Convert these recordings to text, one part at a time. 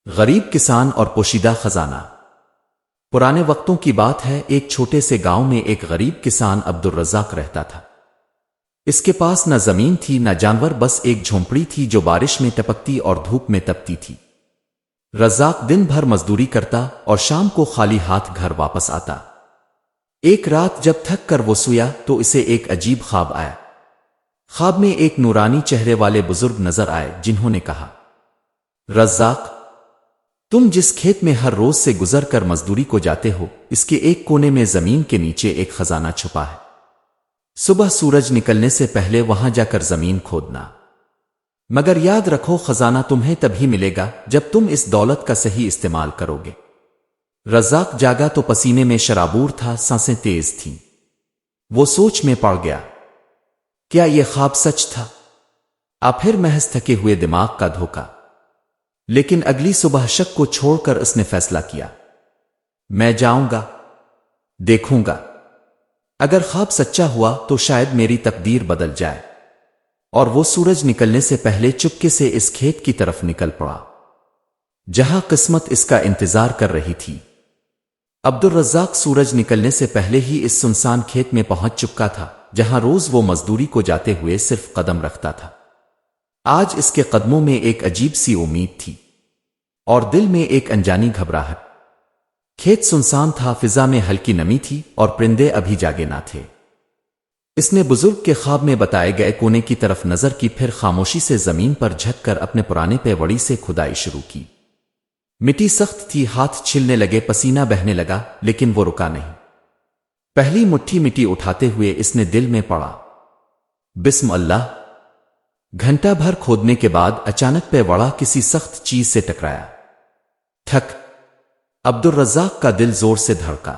غریب کسان اور پوشیدہ خزانہ۔ پرانے وقتوں کی بات ہے، ایک چھوٹے سے گاؤں میں ایک غریب کسان عبدالرزاق رہتا تھا۔ اس کے پاس نہ زمین تھی نہ جانور، بس ایک جھونپڑی تھی جو بارش میں ٹپکتی اور دھوپ میں تپتی تھی۔ رزاق دن بھر مزدوری کرتا اور شام کو خالی ہاتھ گھر واپس آتا۔ ایک رات جب تھک کر وہ سویا تو اسے ایک عجیب خواب آیا۔ خواب میں ایک نورانی چہرے والے بزرگ نظر آئے جنہوں نے کہا، رزاق، تم جس کھیت میں ہر روز سے گزر کر مزدوری کو جاتے ہو، اس کے ایک کونے میں زمین کے نیچے ایک خزانہ چھپا ہے۔ صبح سورج نکلنے سے پہلے وہاں جا کر زمین کھودنا، مگر یاد رکھو خزانہ تمہیں تبھی ملے گا جب تم اس دولت کا صحیح استعمال کرو گے۔ رزاق جاگا تو پسینے میں شرابور تھا، سانسیں تیز تھیں۔ وہ سوچ میں پڑ گیا، کیا یہ خواب سچ تھا؟ پھر محض تھکے ہوئے دماغ کا دھوکا؟ لیکن اگلی صبح شک کو چھوڑ کر اس نے فیصلہ کیا، میں جاؤں گا، دیکھوں گا، اگر خواب سچا ہوا تو شاید میری تقدیر بدل جائے۔ اور وہ سورج نکلنے سے پہلے چپکے سے اس کھیت کی طرف نکل پڑا جہاں قسمت اس کا انتظار کر رہی تھی۔ عبدالرزاق سورج نکلنے سے پہلے ہی اس سنسان کھیت میں پہنچ چکا تھا جہاں روز وہ مزدوری کو جاتے ہوئے صرف قدم رکھتا تھا۔ آج اس کے قدموں میں ایک عجیب سی امید تھی اور دل میں ایک انجانی گھبراہٹ۔ کھیت سنسان تھا، فضا میں ہلکی نمی تھی اور پرندے ابھی جاگے نہ تھے۔ اس نے بزرگ کے خواب میں بتائے گئے کونے کی طرف نظر کی، پھر خاموشی سے زمین پر جھک کر اپنے پرانے پیوڑی سے کھدائی شروع کی۔ مٹی سخت تھی، ہاتھ چھلنے لگے، پسینہ بہنے لگا، لیکن وہ رکا نہیں۔ پہلی مٹھی مٹی اٹھاتے ہوئے اس نے دل میں پڑا، بسم اللہ۔ گھنٹہ بھر کھودنے کے بعد اچانک پیوڑا کسی سخت چیز سے ٹکرایا۔ ٹھک! عبدالرزاق کا دل زور سے دھڑکا۔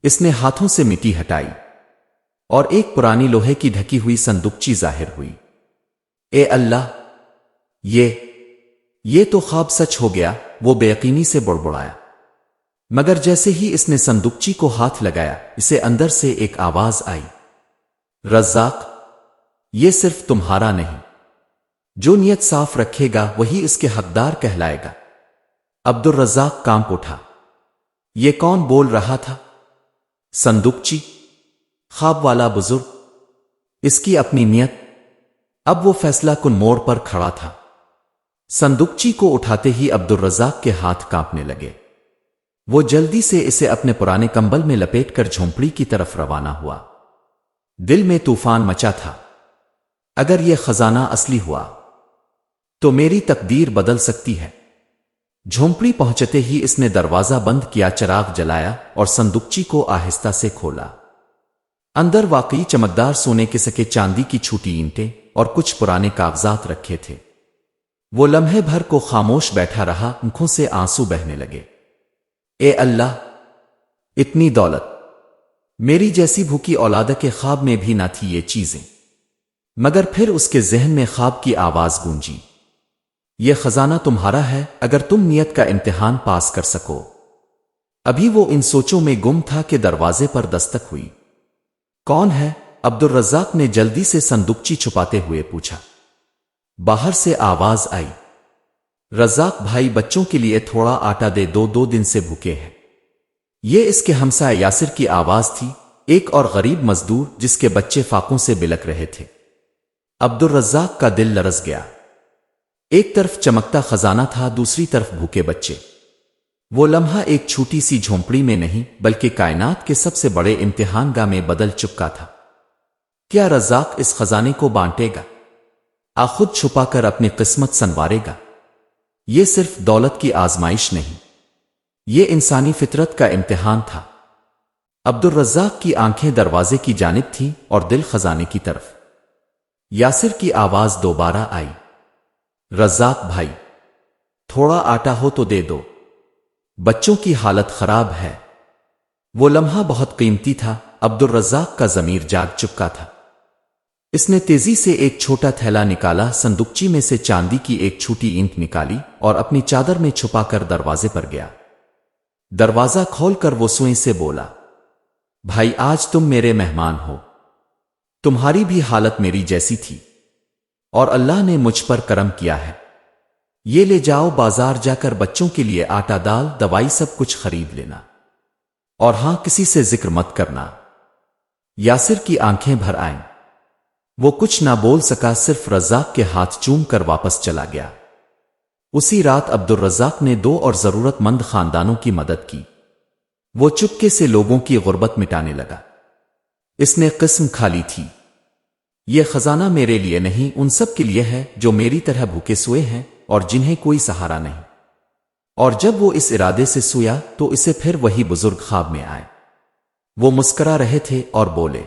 اس نے ہاتھوں سے مٹی ہٹائی اور ایک پرانی لوہے کی ڈھکی ہوئی صندوقچی ظاہر ہوئی۔ اے اللہ! یہ تو خواب سچ ہو گیا، وہ بے یقینی سے بڑبڑایا۔ مگر جیسے ہی اس نے صندوقچی کو ہاتھ لگایا، اسے اندر سے ایک آواز آئی، رزاق، یہ صرف تمہارا نہیں، جو نیت صاف رکھے گا وہی اس کے حقدار کہلائے گا۔ عبدالرزاق کانپ اٹھا۔ یہ کون بول رہا تھا؟ صندوقچی؟ خواب والا بزرگ؟ اس کی اپنی نیت؟ اب وہ فیصلہ کن موڑ پر کھڑا تھا۔ صندوقچی کو اٹھاتے ہی عبدالرزاق کے ہاتھ کانپنے لگے۔ وہ جلدی سے اسے اپنے پرانے کمبل میں لپیٹ کر جھونپڑی کی طرف روانہ ہوا۔ دل میں طوفان مچا تھا، اگر یہ خزانہ اصلی ہوا تو میری تقدیر بدل سکتی ہے۔ جھونپڑی پہنچتے ہی اس نے دروازہ بند کیا، چراغ جلایا اور صندوقچی کو آہستہ سے کھولا۔ اندر واقعی چمکدار سونے کے سکے، چاندی کی چھوٹی اینٹیں اور کچھ پرانے کاغذات رکھے تھے۔ وہ لمحے بھر کو خاموش بیٹھا رہا، آنکھوں سے آنسو بہنے لگے۔ اے اللہ! اتنی دولت! میری جیسی بھوکی اولاد کے خواب میں بھی نہ تھی یہ چیزیں۔ مگر پھر اس کے ذہن میں خواب کی آواز گونجی، یہ خزانہ تمہارا ہے اگر تم نیت کا امتحان پاس کر سکو۔ ابھی وہ ان سوچوں میں گم تھا کہ دروازے پر دستک ہوئی۔ کون ہے؟ عبدالرزاق نے جلدی سے صندوقچی چھپاتے ہوئے پوچھا۔ باہر سے آواز آئی، رزاق بھائی، بچوں کے لیے تھوڑا آٹا دے دو، 2 دن سے بھوکے ہیں۔ یہ اس کے ہمسائے یاسر کی آواز تھی، ایک اور غریب مزدور جس کے بچے فاقوں سے بلک رہے تھے۔ عبدالرزاق کا دل لرز گیا۔ ایک طرف چمکتا خزانہ تھا، دوسری طرف بھوکے بچے۔ وہ لمحہ ایک چھوٹی سی جھونپڑی میں نہیں بلکہ کائنات کے سب سے بڑے امتحان گاہ میں بدل چکا تھا۔ کیا رزاق اس خزانے کو بانٹے گا؟ خود چھپا کر اپنی قسمت سنوارے گا؟ یہ صرف دولت کی آزمائش نہیں، یہ انسانی فطرت کا امتحان تھا۔ عبدالرزاق کی آنکھیں دروازے کی جانب تھیں اور دل خزانے کی طرف۔ یاسر کی آواز دوبارہ آئی، رزاق بھائی، تھوڑا آٹا ہو تو دے دو، بچوں کی حالت خراب ہے۔ وہ لمحہ بہت قیمتی تھا، عبدالرزاق کا ضمیر جاگ چکا تھا۔ اس نے تیزی سے ایک چھوٹا تھیلا نکالا، صندوقچی میں سے چاندی کی ایک چھوٹی اینٹ نکالی اور اپنی چادر میں چھپا کر دروازے پر گیا۔ دروازہ کھول کر وہ سوئیں سے بولا، بھائی، آج تم میرے مہمان ہو، تمہاری بھی حالت میری جیسی تھی اور اللہ نے مجھ پر کرم کیا ہے۔ یہ لے جاؤ بازار جا کر بچوں کے لیے آٹا دال دوائی سب کچھ خرید لینا، اور ہاں کسی سے ذکر مت کرنا۔ یاسر کی آنکھیں بھر آئیں، وہ کچھ نہ بول سکا، صرف رزاق کے ہاتھ چوم کر واپس چلا گیا۔ اسی رات عبدالرزاق نے 2 اور ضرورت مند خاندانوں کی مدد کی۔ وہ چپکے سے لوگوں کی غربت مٹانے لگا۔ اس نے قسم کھا لی تھی، یہ خزانہ میرے لیے نہیں، ان سب کے لیے ہے جو میری طرح بھوکے سوئے ہیں اور جنہیں کوئی سہارا نہیں۔ اور جب وہ اس ارادے سے سویا تو اسے پھر وہی بزرگ خواب میں آئے۔ وہ مسکرا رہے تھے اور بولے،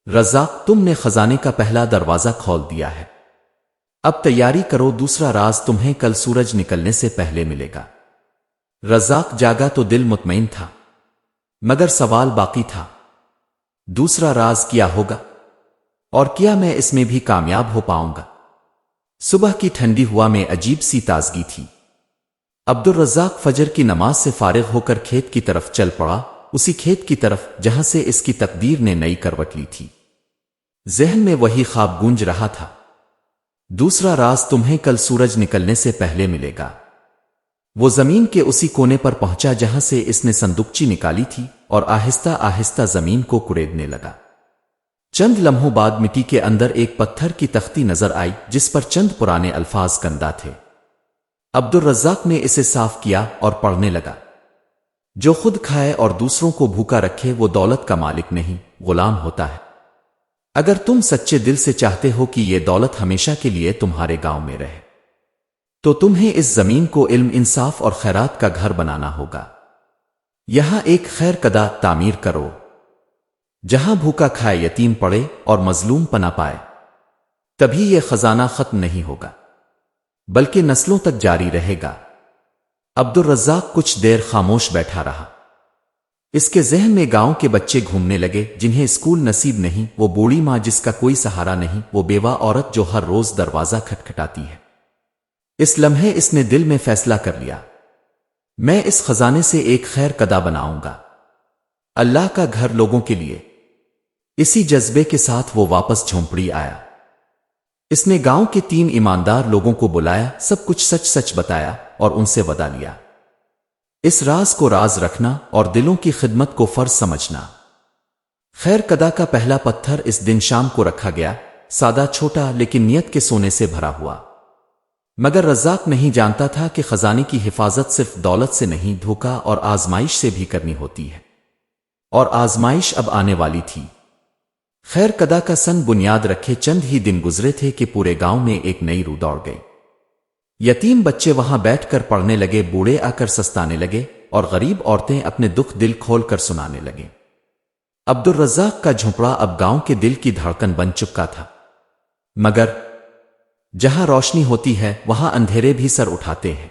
رزاق، تم نے خزانے کا پہلا دروازہ کھول دیا ہے، اب تیاری کرو، دوسرا راز تمہیں کل سورج نکلنے سے پہلے ملے گا۔ رزاق جاگا تو دل مطمئن تھا، مگر سوال باقی تھا، دوسرا راز کیا ہوگا، اور کیا میں اس میں بھی کامیاب ہو پاؤں گا؟ صبح کی ٹھنڈی ہوا میں عجیب سی تازگی تھی۔ عبدالرزاق فجر کی نماز سے فارغ ہو کر کھیت کی طرف چل پڑا، اسی کھیت کی طرف جہاں سے اس کی تقدیر نے نئی کروٹ لی تھی۔ ذہن میں وہی خواب گونج رہا تھا، دوسرا راز تمہیں کل سورج نکلنے سے پہلے ملے گا۔ وہ زمین کے اسی کونے پر پہنچا جہاں سے اس نے صندوقچی نکالی تھی اور آہستہ آہستہ زمین کو کڑیدنے لگا۔ چند لمحوں بعد مٹی کے اندر ایک پتھر کی تختی نظر آئی جس پر چند پرانے الفاظ کندہ تھے۔ عبدالرزاق نے اسے صاف کیا اور پڑھنے لگا، جو خود کھائے اور دوسروں کو بھوکا رکھے وہ دولت کا مالک نہیں، غلام ہوتا ہے۔ اگر تم سچے دل سے چاہتے ہو کہ یہ دولت ہمیشہ کے لیے تمہارے گاؤں میں رہے تو تمہیں اس زمین کو علم، انصاف اور خیرات کا گھر بنانا ہوگا۔ یہاں ایک خیر کدہ تعمیر کرو، جہاں بھوکا کھائے، یتیم پڑے اور مظلوم پناہ پائے۔ تبھی یہ خزانہ ختم نہیں ہوگا بلکہ نسلوں تک جاری رہے گا۔ عبدالرزاق کچھ دیر خاموش بیٹھا رہا۔ اس کے ذہن میں گاؤں کے بچے گھومنے لگے جنہیں اسکول نصیب نہیں، وہ بوڑھی ماں جس کا کوئی سہارا نہیں، وہ بیوہ عورت جو ہر روز دروازہ کھٹکھٹاتی ہے۔ اس لمحے اس نے دل میں فیصلہ کر لیا، میں اس خزانے سے ایک خیر کدہ بناؤں گا، اللہ کا گھر لوگوں کے لیے۔ اسی جذبے کے ساتھ وہ واپس جھونپڑی آیا۔ اس نے گاؤں کے 3 ایماندار لوگوں کو بلایا، سب کچھ سچ سچ بتایا اور ان سے وعدہ لیا، اس راز کو راز رکھنا اور دلوں کی خدمت کو فرض سمجھنا۔ خیر کدہ کا پہلا پتھر اس دن شام کو رکھا گیا، سادہ، چھوٹا، لیکن نیت کے سونے سے بھرا ہوا۔ مگر رزاق نہیں جانتا تھا کہ خزانے کی حفاظت صرف دولت سے نہیں، دھوکہ اور آزمائش سے بھی کرنی ہوتی ہے، اور آزمائش اب آنے والی تھی۔ خیر کدہ کا سن بنیاد رکھے چند ہی دن گزرے تھے کہ پورے گاؤں میں ایک نئی روح دوڑ گئی۔ یتیم بچے وہاں بیٹھ کر پڑھنے لگے، بوڑھے آ کر سستانے لگے اور غریب عورتیں اپنے دکھ دل کھول کر سنانے لگے۔ عبدالرزاق کا جھونپڑا اب گاؤں کے دل کی دھڑکن بن چکا تھا، مگر جہاں روشنی ہوتی ہے وہاں اندھیرے بھی سر اٹھاتے ہیں۔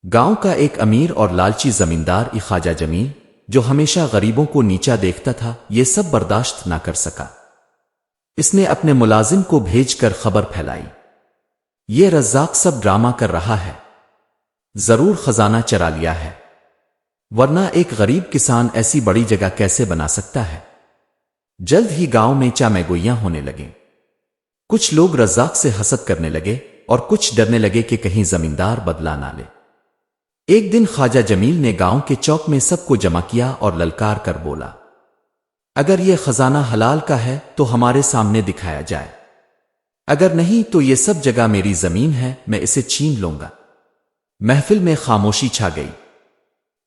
گاؤں کا ایک امیر اور لالچی زمیندار خواجہ جمیل، جو ہمیشہ غریبوں کو نیچا دیکھتا تھا، یہ سب برداشت نہ کر سکا۔ اس نے اپنے ملازم کو بھیج کر خبر پھیلائی، یہ رزاق سب ڈرامہ کر رہا ہے، ضرور خزانہ چرا لیا ہے، ورنہ ایک غریب کسان ایسی بڑی جگہ کیسے بنا سکتا ہے؟ جلد ہی گاؤں میں چامگوئیاں ہونے لگیں۔ کچھ لوگ رزاق سے حسد کرنے لگے اور کچھ ڈرنے لگے کہ کہیں زمیندار بدلہ نہ لے۔ ایک دن خواجہ جمیل نے گاؤں کے چوک میں سب کو جمع کیا اور للکار کر بولا، اگر یہ خزانہ حلال کا ہے تو ہمارے سامنے دکھایا جائے، اگر نہیں تو یہ سب جگہ میری زمین ہے، میں اسے چھین لوں گا۔ محفل میں خاموشی چھا گئی،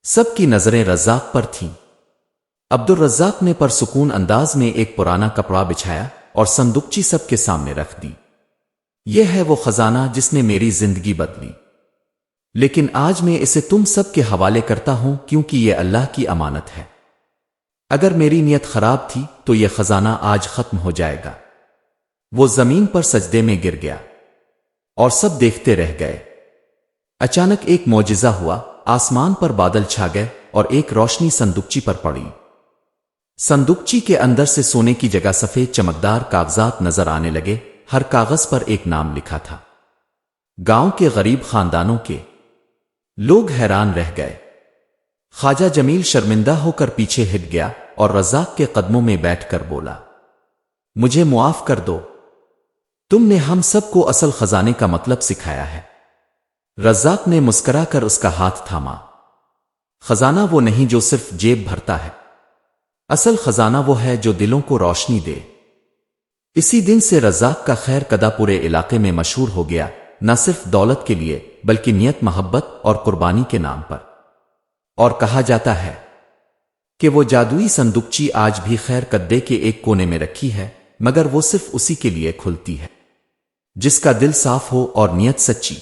سب کی نظریں رزاق پر تھیں۔ عبدالرزاق نے پرسکون انداز میں ایک پرانا کپڑا بچھایا اور صندوقچی سب کے سامنے رکھ دی۔ یہ ہے وہ خزانہ جس نے میری زندگی بدلی، لیکن آج میں اسے تم سب کے حوالے کرتا ہوں کیونکہ یہ اللہ کی امانت ہے۔ اگر میری نیت خراب تھی تو یہ خزانہ آج ختم ہو جائے گا۔ وہ زمین پر سجدے میں گر گیا اور سب دیکھتے رہ گئے۔ اچانک ایک معجزہ ہوا، آسمان پر بادل چھا گئے اور ایک روشنی صندوقچی پر پڑی۔ صندوقچی کے اندر سے سونے کی جگہ سفید چمکدار کاغذات نظر آنے لگے، ہر کاغذ پر ایک نام لکھا تھا۔ گاؤں کے غریب خاندانوں کے لوگ حیران رہ گئے۔ خواجہ جمیل شرمندہ ہو کر پیچھے ہٹ گیا اور رزاق کے قدموں میں بیٹھ کر بولا، مجھے معاف کر دو، تم نے ہم سب کو اصل خزانے کا مطلب سکھایا ہے۔ رزاق نے مسکرا کر اس کا ہاتھ تھاما۔ خزانہ وہ نہیں جو صرف جیب بھرتا ہے، اصل خزانہ وہ ہے جو دلوں کو روشنی دے۔ اسی دن سے رزاق کا خیر قدہ پورے علاقے میں مشہور ہو گیا، نہ صرف دولت کے لیے بلکہ نیت، محبت اور قربانی کے نام پر۔ اور کہا جاتا ہے کہ وہ جادوئی صندوقچی آج بھی خیر قدے کے ایک کونے میں رکھی ہے، مگر وہ صرف اسی کے لیے کھلتی ہے جس کا دل صاف ہو اور نیت سچی۔